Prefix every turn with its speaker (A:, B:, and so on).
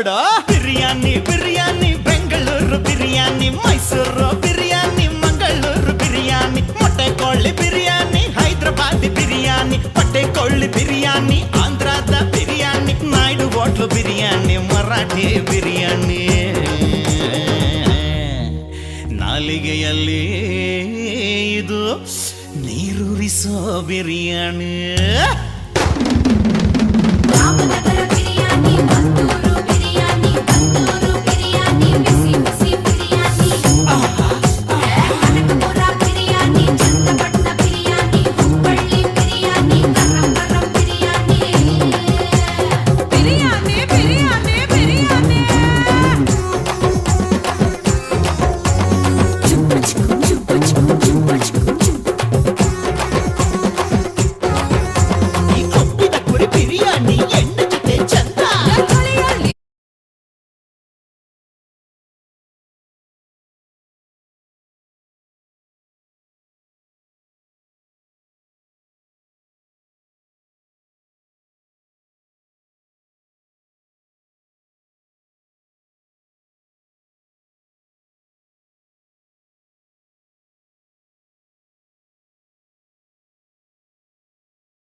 A: ನೋಡು. ಬಿರಿಯಾನಿ ಬಿರಿಯಾನಿ ಬೆಂಗಳೂರು ಬಿರಿಯಾನಿ, ಮೈಸೂರು ಬಿರಿಯಾನಿ, ಮಂಗಳೂರು ಬಿರಿಯಾನಿ, ಮೊಟ್ಟೆ ಕೋಳಿ ಬಿರಿಯಾನಿ, ಹೈದರಾಬಾದ್ ಬಿರಿಯಾನಿ, ಮೊಟ್ಟೆ ಕೋಳಿ ಬಿರಿಯಾನಿ, ಆಂಧ್ರದ ಬಿರಿಯಾನಿ, ನಾಯ್ಡು ಹೋಟ್ಲು ಬಿರಿಯಾನಿ, ಮರಾಠಿ ಬಿರಿಯಾನಿ. ನಾಲಿಗೆಯಲ್ಲಿ ಇದು ನೀರೂರಿಸೋ ಬಿರಿಯಾನಿ.